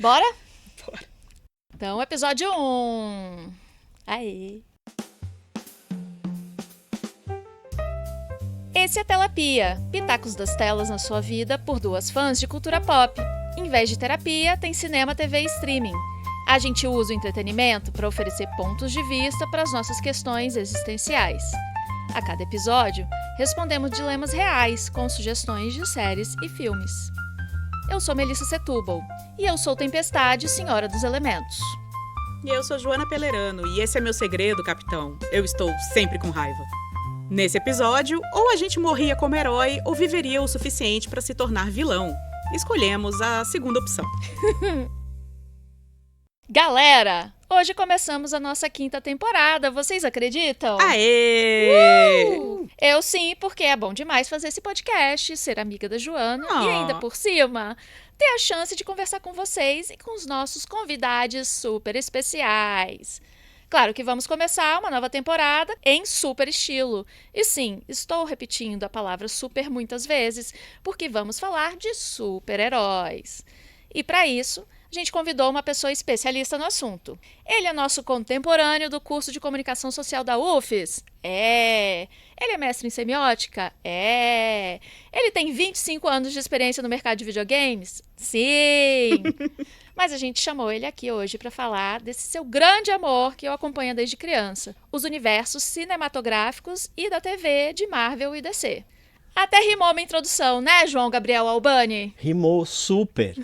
Bora? Bora. Então, episódio 1. Aê! Esse é Telapia, pitacos das telas na sua vida por duas fãs de cultura pop. Em vez de terapia, tem cinema, TV e streaming. A gente usa o entretenimento para oferecer pontos de vista para as nossas questões existenciais. A cada episódio, respondemos dilemas reais com sugestões de séries e filmes. Eu sou Melissa Setúbal e eu sou Tempestade, Senhora dos Elementos. E eu sou Joana Pelerano e esse é meu segredo, capitão. Eu estou sempre com raiva. Nesse episódio, ou a gente morria como herói ou viveria o suficiente para se tornar vilão. Escolhemos a segunda opção. Galera, hoje começamos a nossa 5ª temporada, vocês acreditam? Aê! Eu sim, porque é bom demais fazer esse podcast, ser amiga da Joana e ainda por cima, ter a chance de conversar com vocês e com os nossos convidados super especiais. Claro que vamos começar uma nova temporada em super estilo. E sim, estou repetindo a palavra super muitas vezes, porque vamos falar de super-heróis. E para isso, a gente convidou uma pessoa especialista no assunto. Ele é nosso contemporâneo do curso de Comunicação Social da UFES. Ele é mestre em semiótica? Ele tem 25 anos de experiência no mercado de videogames? Sim! Mas a gente chamou ele aqui hoje para falar desse seu grande amor que eu acompanho desde criança, os universos cinematográficos e da TV de Marvel e DC. Até rimou minha introdução, né, João Gabriel Albani? Rimou super!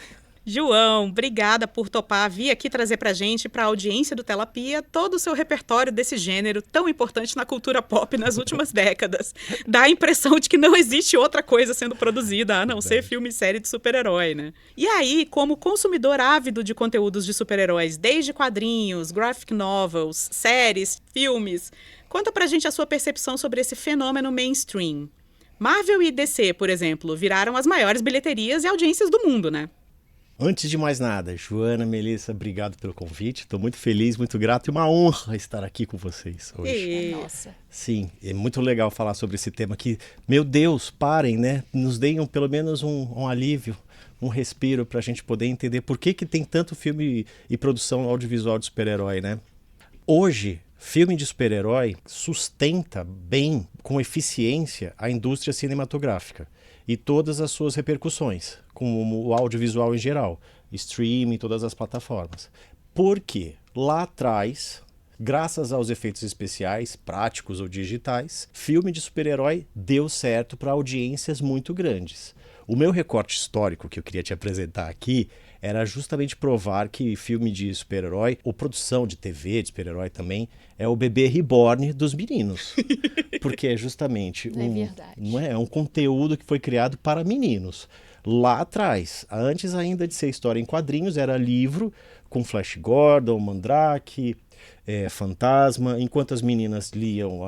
João, obrigada por topar vir aqui trazer pra gente, pra audiência do Telapia, todo o seu repertório desse gênero tão importante na cultura pop nas últimas décadas. Dá a impressão de que não existe outra coisa sendo produzida, a não ser filme e série de super-herói, né? E aí, como consumidor ávido de conteúdos de super-heróis, desde quadrinhos, graphic novels, séries, filmes, conta pra gente a sua percepção sobre esse fenômeno mainstream. Marvel e DC, por exemplo, viraram as maiores bilheterias e audiências do mundo, né? Antes de mais nada, Joana, Melissa, obrigado pelo convite. Estou muito feliz, muito grato e uma honra estar aqui com vocês hoje. Nossa. Sim, é muito legal falar sobre esse tema aqui. Meu Deus, parem, né? Nos deem pelo menos um alívio, um respiro para a gente poder entender por que tem tanto filme e produção audiovisual de super-herói, né? Hoje, filme de super-herói sustenta bem, com eficiência, a indústria cinematográfica e todas as suas repercussões, como o audiovisual em geral, streaming, todas as plataformas. Porque lá atrás, graças aos efeitos especiais, práticos ou digitais, filme de super-herói deu certo para audiências muito grandes. O meu recorte histórico que eu queria te apresentar aqui era justamente provar que filme de super-herói, ou produção de TV de super-herói também, é o bebê reborn dos meninos. Porque é justamente um conteúdo que foi criado para meninos. Lá atrás, antes ainda de ser história em quadrinhos, era livro com Flash Gordon, Mandrake, Fantasma, enquanto as meninas liam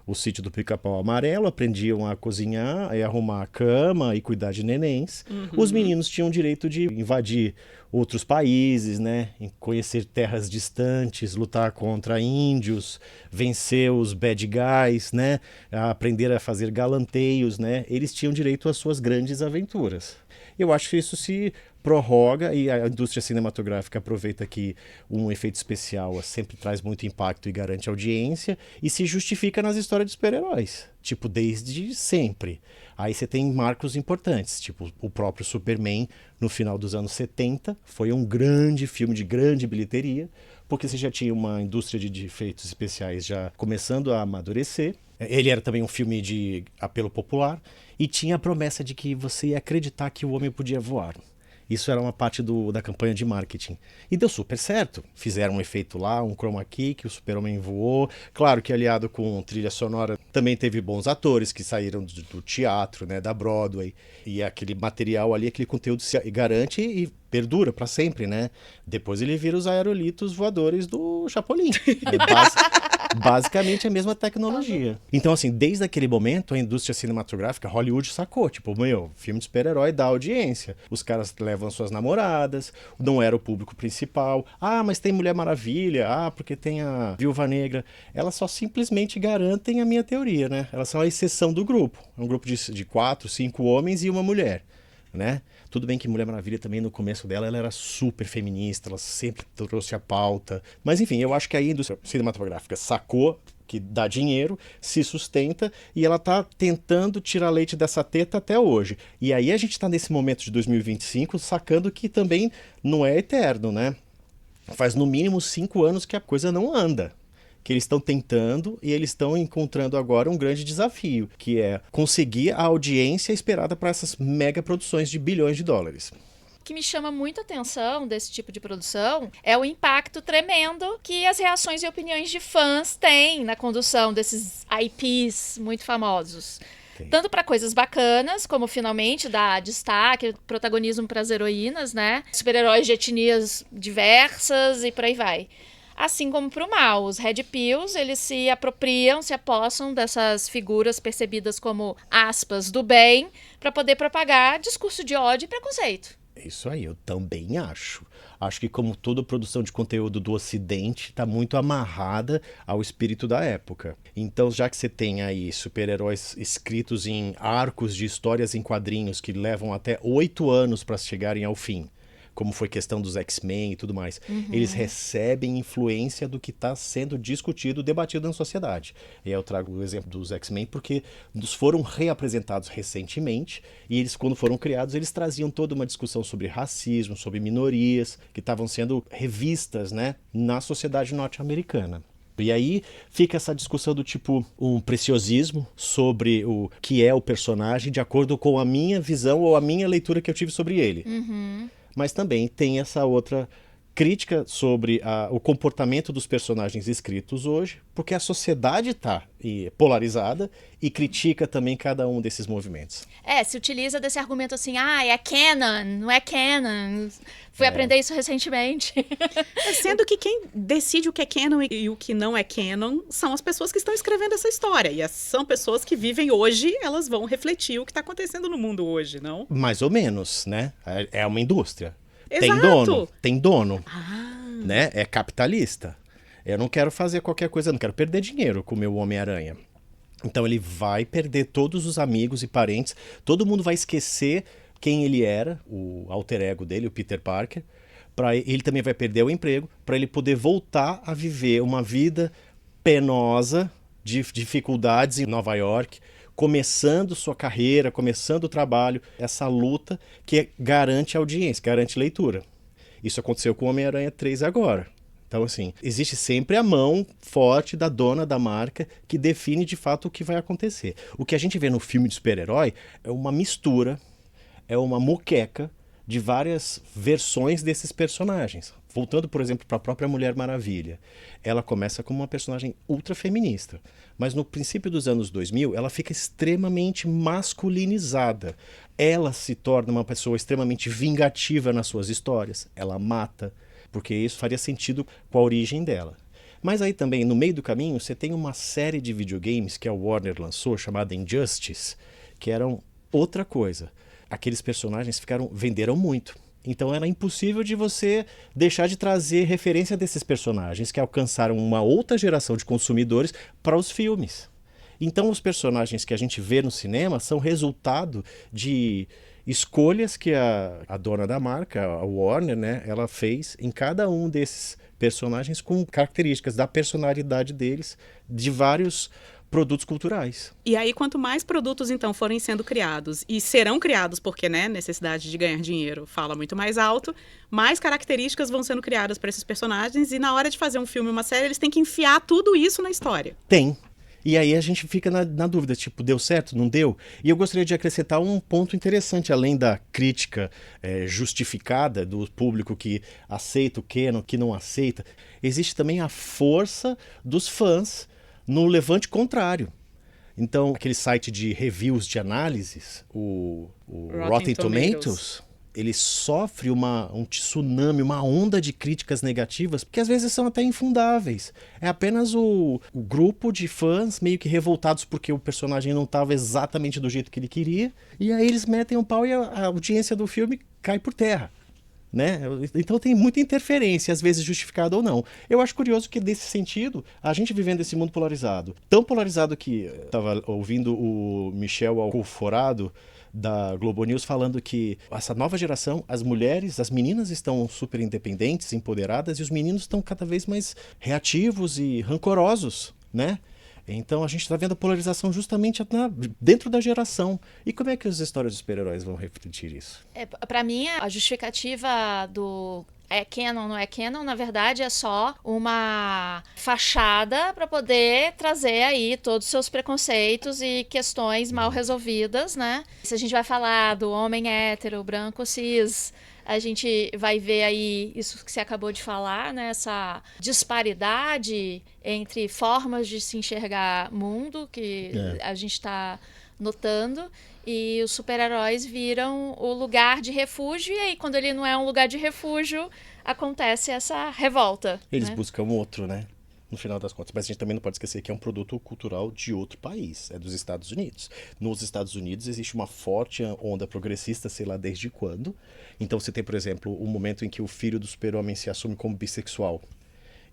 o Sítio do Pica-Pau Amarelo, aprendiam a cozinhar, a arrumar a cama e cuidar de nenéns. Os meninos tinham o direito de invadir outros países, né? Conhecer terras distantes, lutar contra índios, vencer os bad guys, né? Aprender a fazer galanteios, né? Eles tinham direito às suas grandes aventuras. Eu acho que isso se prorroga e a indústria cinematográfica aproveita que um efeito especial sempre traz muito impacto e garante audiência e se justifica nas histórias de super-heróis, tipo, desde sempre. Aí você tem marcos importantes, tipo o próprio Superman no final dos anos 70, foi um grande filme de grande bilheteria, porque você já tinha uma indústria de efeitos especiais já começando a amadurecer. Ele era também um filme de apelo popular e tinha a promessa de que você ia acreditar que o homem podia voar. Isso era uma parte da campanha de marketing. E deu super certo. Fizeram um efeito lá, um chroma key, que o Super-Homem voou. Claro que aliado com trilha sonora, também teve bons atores que saíram do teatro, né, da Broadway. E aquele material ali, aquele conteúdo se garante e perdura para sempre, né? Depois ele vira os aerolitos voadores do Chapolin. Basicamente a mesma tecnologia. Então, assim, desde aquele momento, a indústria cinematográfica, Hollywood sacou, tipo, filme de super-herói dá audiência. Os caras levam suas namoradas, não era o público principal. Ah, mas tem Mulher Maravilha, porque tem a Viúva Negra. Elas só simplesmente garantem a minha teoria, né? Elas são a exceção do grupo. É um grupo de 4, 5 homens e uma mulher. né? Tudo bem que Mulher Maravilha também, no começo dela, ela era super feminista, ela sempre trouxe a pauta. Mas enfim, eu acho que a indústria cinematográfica sacou que dá dinheiro, se sustenta, e ela tá tentando tirar leite dessa teta até hoje. E aí a gente tá nesse momento de 2025 sacando que também não é eterno, né? Faz no mínimo 5 anos que a coisa não anda. Que eles estão tentando e eles estão encontrando agora um grande desafio, que é conseguir a audiência esperada para essas mega produções de bilhões de dólares. O que me chama muita atenção desse tipo de produção é o impacto tremendo que as reações e opiniões de fãs têm na condução desses IPs muito famosos. Tanto para coisas bacanas, como finalmente dar destaque, protagonismo para as heroínas, né? Super-heróis de etnias diversas e por aí vai. Assim como para o mal. Os Red Pills, eles se apropriam, se apossam dessas figuras percebidas como aspas do bem para poder propagar discurso de ódio e preconceito. Isso aí, eu também acho. Acho que como toda produção de conteúdo do Ocidente está muito amarrada ao espírito da época. Então, já que você tem aí super-heróis escritos em arcos de histórias em quadrinhos que levam até 8 anos para chegarem ao fim, como foi questão dos X-Men e tudo mais, eles recebem influência do que está sendo discutido, debatido na sociedade. E aí eu trago o exemplo dos X-Men porque eles foram reapresentados recentemente e eles, quando foram criados, eles traziam toda uma discussão sobre racismo, sobre minorias, que estavam sendo revistas, né, na sociedade norte-americana. E aí fica essa discussão do tipo um preciosismo sobre o que é o personagem de acordo com a minha visão ou a minha leitura que eu tive sobre ele. Mas também tem essa outra crítica sobre o comportamento dos personagens escritos hoje, porque a sociedade está polarizada e critica também cada um desses movimentos. Se utiliza desse argumento assim, é canon, não é canon. Fui aprender isso recentemente. Sendo que quem decide o que é canon e o que não é canon são as pessoas que estão escrevendo essa história. E são pessoas que vivem hoje, elas vão refletir o que está acontecendo no mundo hoje, não? Mais ou menos, né? É uma indústria. Exato. Tem dono, né? É capitalista. Eu não quero fazer qualquer coisa, não quero perder dinheiro com o meu Homem-Aranha. Então ele vai perder todos os amigos e parentes, todo mundo vai esquecer quem ele era, o alter ego dele, o Peter Parker. Ele também vai perder o emprego, para ele poder voltar a viver uma vida penosa, de dificuldades em Nova York, começando sua carreira, começando o trabalho, essa luta que garante audiência, garante leitura. Isso aconteceu com o Homem-Aranha 3 agora. Então, assim, existe sempre a mão forte da dona da marca que define de fato o que vai acontecer. O que a gente vê no filme de super-herói é uma mistura, é uma moqueca de várias versões desses personagens. Voltando, por exemplo, para a própria Mulher Maravilha. Ela começa como uma personagem ultra feminista, mas no princípio dos anos 2000 ela fica extremamente masculinizada. Ela se torna uma pessoa extremamente vingativa nas suas histórias. Ela mata, porque isso faria sentido com a origem dela. Mas aí também, no meio do caminho, você tem uma série de videogames que a Warner lançou, chamada Injustice, que eram outra coisa. Aqueles personagens venderam muito. Então era impossível de você deixar de trazer referência desses personagens que alcançaram uma outra geração de consumidores para os filmes. Então os personagens que a gente vê no cinema são resultado de escolhas que a dona da marca, a Warner, né, ela fez em cada um desses personagens com características da personalidade deles, de vários produtos culturais. E aí, quanto mais produtos, então, forem sendo criados, e serão criados porque, né, necessidade de ganhar dinheiro fala muito mais alto, mais características vão sendo criadas para esses personagens, e na hora de fazer um filme, uma série, eles têm que enfiar tudo isso na história. Tem. E aí a gente fica na dúvida, tipo, deu certo, não deu? E eu gostaria de acrescentar um ponto interessante, além da crítica justificada do público que aceita o canon, que não aceita, existe também a força dos fãs no levante contrário. Então, aquele site de reviews de análises, o Rotten Tomatoes, ele sofre um tsunami, uma onda de críticas negativas, que às vezes são até infundáveis. É apenas o grupo de fãs meio que revoltados porque o personagem não estava exatamente do jeito que ele queria, e aí eles metem um pau e a audiência do filme cai por terra. Né? Então tem muita interferência, às vezes justificada ou não. Eu acho curioso que, nesse sentido, a gente vivendo esse mundo polarizado, tão polarizado que estava ouvindo o Michel Alcoforado da Globo News falando que essa nova geração, as mulheres, as meninas estão super independentes, empoderadas, e os meninos estão cada vez mais reativos e rancorosos, né? Então a gente está vendo a polarização justamente dentro da geração. E como é que as histórias dos super-heróis vão refletir isso? Para mim, a justificativa do é canon, não é canon, na verdade é só uma fachada para poder trazer aí todos os seus preconceitos e questões mal resolvidas, né? Se a gente vai falar do homem hétero, branco, cis, a gente vai ver aí isso que você acabou de falar, né? Essa disparidade entre formas de se enxergar mundo que a gente está notando. E os super-heróis viram o lugar de refúgio, e aí quando ele não é um lugar de refúgio, acontece essa revolta. Eles né? buscam outro, né? No final das contas. Mas a gente também não pode esquecer que é um produto cultural de outro país, é dos Estados Unidos. Nos Estados Unidos existe uma forte onda progressista, sei lá desde quando. Então você tem, por exemplo, o momento em que o filho do super-homem se assume como bissexual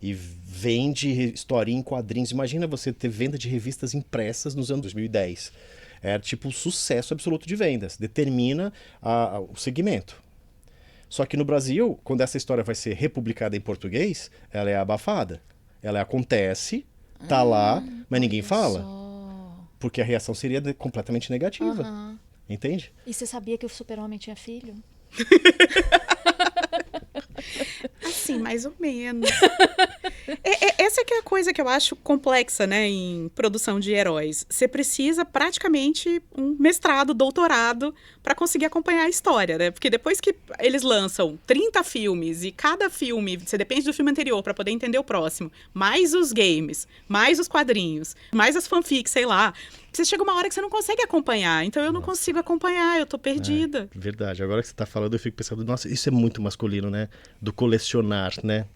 e vende historinha em quadrinhos. Imagina você ter venda de revistas impressas nos anos 2010. Era tipo um sucesso absoluto de vendas. Determina o segmento. Só que no Brasil, quando essa história vai ser republicada em português, ela é abafada. Ela acontece, tá lá, mas ninguém fala. Porque a reação seria completamente negativa. Entende? E você sabia que o super-homem tinha filho? Assim, mais ou menos. Essa que é a coisa que eu acho complexa, né, em produção de heróis. Você precisa praticamente um mestrado, doutorado, para conseguir acompanhar a história, né? Porque depois que eles lançam 30 filmes e cada filme, você depende do filme anterior para poder entender o próximo, mais os games, mais os quadrinhos, mais as fanfics, sei lá. Você chega uma hora que você não consegue acompanhar. Então eu não consigo acompanhar, eu tô perdida. Verdade. Agora que você tá falando, eu fico pensando, nossa, isso é muito masculino, né? Do colecionar, né?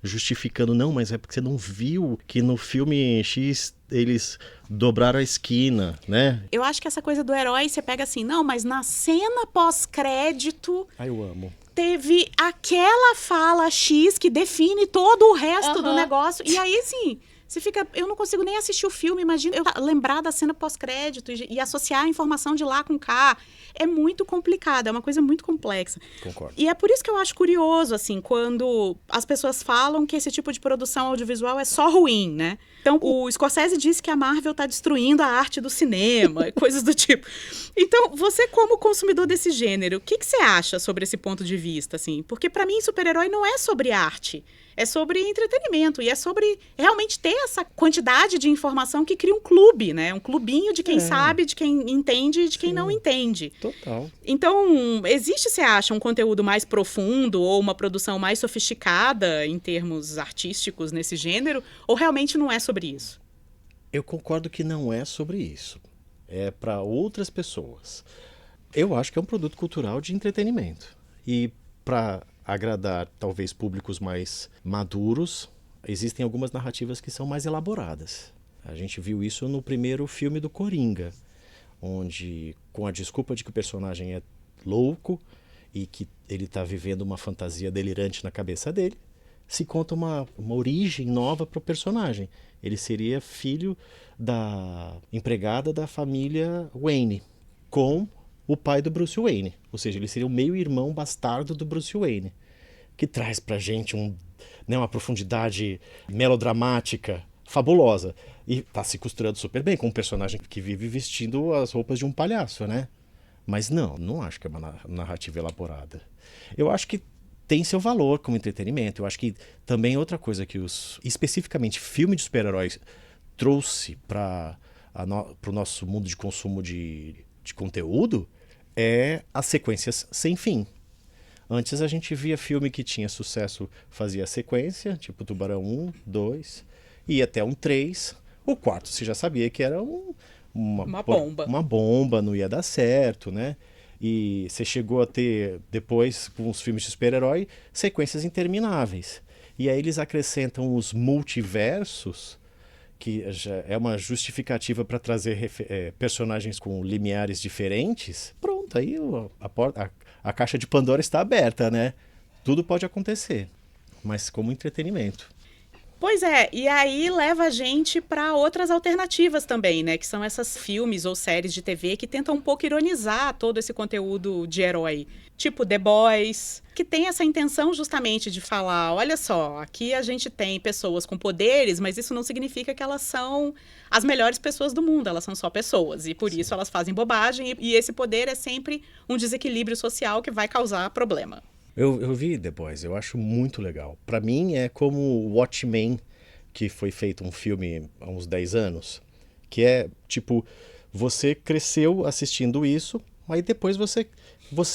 Justificando, não, mas é porque você não viu que no filme X eles dobraram a esquina, né? Eu acho que essa coisa do herói, você pega assim, não, mas na cena pós-crédito... Ai, eu amo. Teve aquela fala X que define todo o resto do negócio. E aí, assim... Você fica, eu não consigo nem assistir o filme, imagina eu lembrar da cena pós-crédito e associar a informação de lá com cá. É muito complicado, é uma coisa muito complexa. Concordo. E é por isso que eu acho curioso, assim, quando as pessoas falam que esse tipo de produção audiovisual é só ruim, né? Então, o Scorsese disse que a Marvel tá destruindo a arte do cinema, coisas do tipo. Então, você como consumidor desse gênero, o que você acha sobre esse ponto de vista, assim? Porque pra mim, super-herói não é sobre arte. É sobre entretenimento e é sobre realmente ter essa quantidade de informação que cria um clube, né? Um clubinho de quem sabe, de quem entende e de quem não entende. Total. Então, existe, você acha, um conteúdo mais profundo ou uma produção mais sofisticada em termos artísticos nesse gênero? Ou realmente não é sobre isso? Eu concordo que não é sobre isso. É para outras pessoas. Eu acho que é um produto cultural de entretenimento. E para agradar talvez públicos mais maduros, existem algumas narrativas que são mais elaboradas. A gente viu isso no primeiro filme do Coringa, onde, com a desculpa de que o personagem é louco e que ele está vivendo uma fantasia delirante na cabeça dele, se conta uma origem nova para o personagem. Ele seria filho da empregada da família Wayne, com o pai do Bruce Wayne. Ou seja, ele seria o meio-irmão bastardo do Bruce Wayne, que traz pra gente uma profundidade melodramática fabulosa. E tá se costurando super bem com um personagem que vive vestindo as roupas de um palhaço, né? Mas não acho que é uma narrativa elaborada. Eu acho que tem seu valor como entretenimento. Eu acho que também outra coisa que especificamente filme de super-heróis trouxe para o nosso mundo de consumo de conteúdo é as sequências sem fim. Antes a gente via filme que tinha sucesso, fazia sequência, tipo Tubarão 1, 2, e até um 3. O quarto você já sabia que era uma bomba. Uma bomba, não ia dar certo, né? E você chegou a ter, depois, com os filmes de super-herói, sequências intermináveis. E aí eles acrescentam os multiversos, que já é uma justificativa para trazer personagens com limiares diferentes. Pronto, aí a caixa de Pandora está aberta, né? Tudo pode acontecer, mas como entretenimento. Pois é, e aí leva a gente para outras alternativas também, né? Que são essas filmes ou séries de TV que tentam um pouco ironizar todo esse conteúdo de herói. Tipo The Boys, que tem essa intenção justamente de falar, olha só, aqui a gente tem pessoas com poderes, mas isso não significa que elas são as melhores pessoas do mundo, elas são só pessoas. E por isso elas fazem bobagem, e esse poder é sempre um desequilíbrio social que vai causar problema. Eu vi The Boys, eu acho muito legal. Pra mim é como Watchmen, que foi feito um filme há uns 10 anos, que é tipo, você cresceu assistindo isso, aí depois você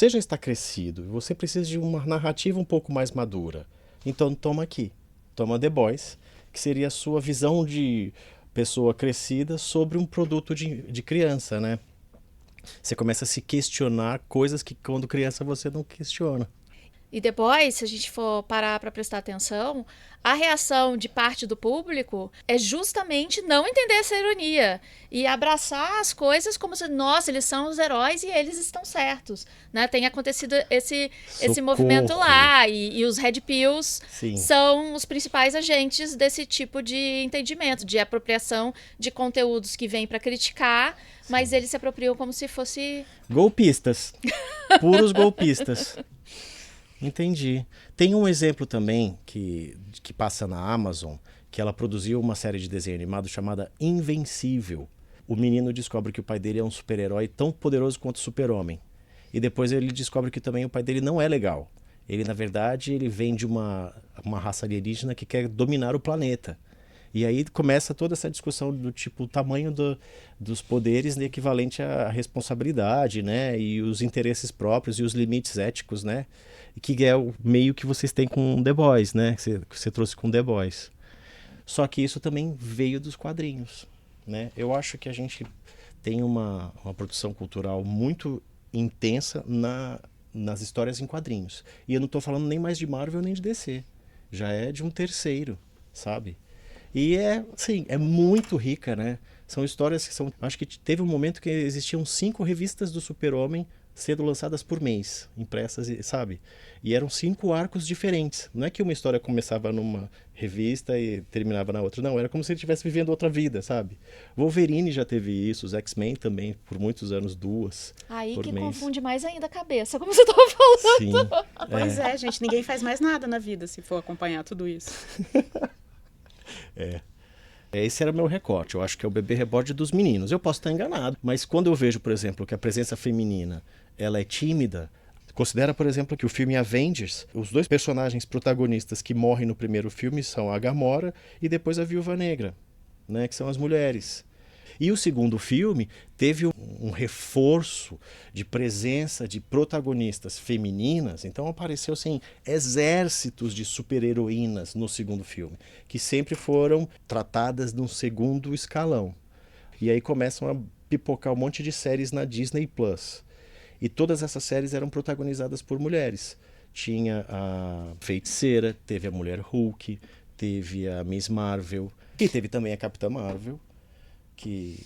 já está crescido, você precisa de uma narrativa um pouco mais madura. Então toma aqui, toma The Boys, que seria a sua visão de pessoa crescida sobre um produto de criança, né? Você começa a se questionar coisas que quando criança você não questiona. E depois, se a gente for parar para prestar atenção, a reação de parte do público é justamente não entender essa ironia e abraçar as coisas como se, nossa, eles são os heróis e eles estão certos, né? Tem acontecido esse movimento lá e os Red Pills são os principais agentes desse tipo de entendimento, de apropriação de conteúdos que vêm para criticar, mas eles se apropriam como se fosse... Golpistas. Puros golpistas. Entendi. Tem um exemplo também que passa na Amazon, que ela produziu uma série de desenho animado chamada Invencível. O menino descobre que o pai dele é um super-herói tão poderoso quanto o super-homem. E depois ele descobre que também o pai dele não é legal. Ele, na verdade, ele vem de uma raça alienígena que quer dominar o planeta. E aí começa toda essa discussão do tipo, o tamanho dos poderes equivalente à responsabilidade, né? E os interesses próprios e os limites éticos, né? Que é o meio que vocês têm com The Boys, né? Que você trouxe com The Boys. Só que isso também veio dos quadrinhos, né? Eu acho que a gente tem uma produção cultural muito intensa nas histórias em quadrinhos. E eu não estou falando nem mais de Marvel nem de DC. Já é de um terceiro, sabe? E é muito rica, né? São histórias que são... Acho que teve um momento que existiam 5 revistas do Super-Homem sendo lançadas por mês, impressas, sabe? E eram 5 arcos diferentes. Não é que uma história começava numa revista e terminava na outra. Não, era como se ele estivesse vivendo outra vida, sabe? Wolverine já teve isso, os X-Men também, por muitos anos, 2 Aí por que mês. Confunde mais ainda a cabeça, como você estava falando. Sim. Pois é, gente, ninguém faz mais nada na vida se for acompanhar tudo isso. Esse era o meu recorte. Eu acho que é o bebê reborn dos meninos. Eu posso estar enganado, mas quando eu vejo, por exemplo, que a presença feminina ela é tímida, considera, por exemplo, que o filme Avengers, os 2 personagens protagonistas que morrem no primeiro filme são a Gamora e depois a Viúva Negra, né, que são as mulheres. E o segundo filme teve um reforço de presença de protagonistas femininas, então apareceu assim, exércitos de super-heroínas no segundo filme, que sempre foram tratadas num segundo escalão. E aí começam a pipocar um monte de séries na Disney Plus. E todas essas séries eram protagonizadas por mulheres. Tinha a Feiticeira, teve a Mulher Hulk, teve a Miss Marvel, e teve também a Capitã Marvel, que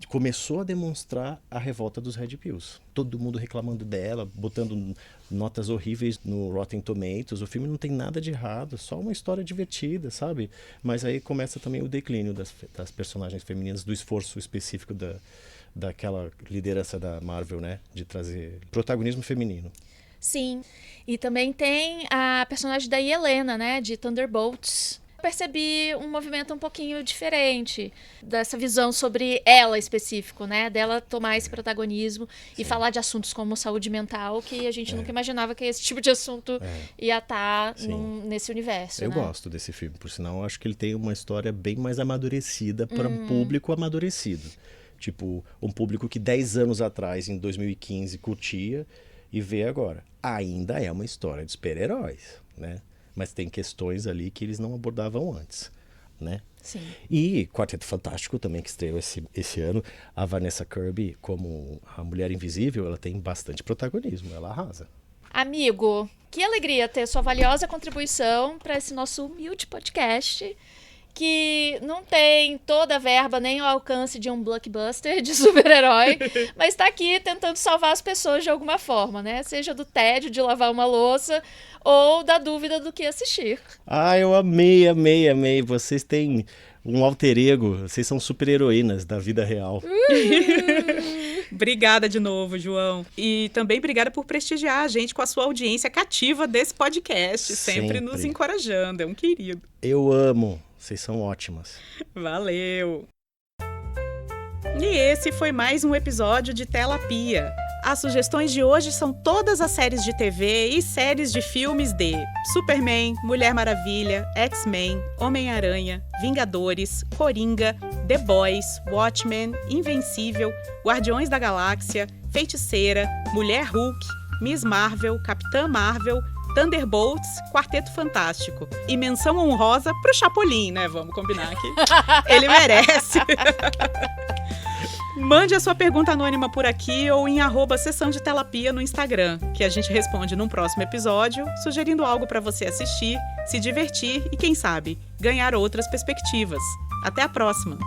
começou a demonstrar a revolta dos Red Pills. Todo mundo reclamando dela, botando notas horríveis no Rotten Tomatoes. O filme não tem nada de errado, só uma história divertida, sabe? Mas aí começa também o declínio das personagens femininas, do esforço específico daquela liderança da Marvel, né? De trazer protagonismo feminino. Sim, e também tem a personagem da Yelena, né? De Thunderbolts. Percebi um movimento um pouquinho diferente dessa visão sobre ela específico, né? Dela tomar esse protagonismo e falar de assuntos como saúde mental, que a gente nunca imaginava que esse tipo de assunto ia estar nesse universo. Eu né? gosto desse filme, por sinal, eu acho que ele tem uma história bem mais amadurecida para um público amadurecido. Tipo, um público que 10 anos atrás, em 2015, curtia e vê agora. Ainda é uma história de super-heróis, né? Mas tem questões ali que eles não abordavam antes, né? Sim. E Quarteto Fantástico também, que estreou esse ano. A Vanessa Kirby, como a Mulher Invisível, ela tem bastante protagonismo, ela arrasa. Amigo, que alegria ter sua valiosa contribuição para esse nosso humilde podcast, que não tem toda a verba nem o alcance de um blockbuster de super-herói, mas está aqui tentando salvar as pessoas de alguma forma, né? Seja do tédio de lavar uma louça ou da dúvida do que assistir. Eu amei, amei, amei. Vocês têm um alter ego, vocês são super-heroínas da vida real. Obrigada de novo, João. E também obrigada por prestigiar a gente com a sua audiência cativa desse podcast, sempre nos encorajando, é um querido. Eu amo, vocês são ótimas. Valeu! E esse foi mais um episódio de Telapia. As sugestões de hoje são todas as séries de TV e séries de filmes de Superman, Mulher Maravilha, X-Men, Homem-Aranha, Vingadores, Coringa, The Boys, Watchmen, Invencível, Guardiões da Galáxia, Feiticeira, Mulher Hulk, Miss Marvel, Capitã Marvel, Thunderbolts, Quarteto Fantástico. E menção honrosa pro Chapolin, né? Vamos combinar aqui. Ele merece. Mande a sua pergunta anônima por aqui ou em @sessão de Telapia no Instagram, que a gente responde num próximo episódio, sugerindo algo para você assistir, se divertir e, quem sabe, ganhar outras perspectivas. Até a próxima!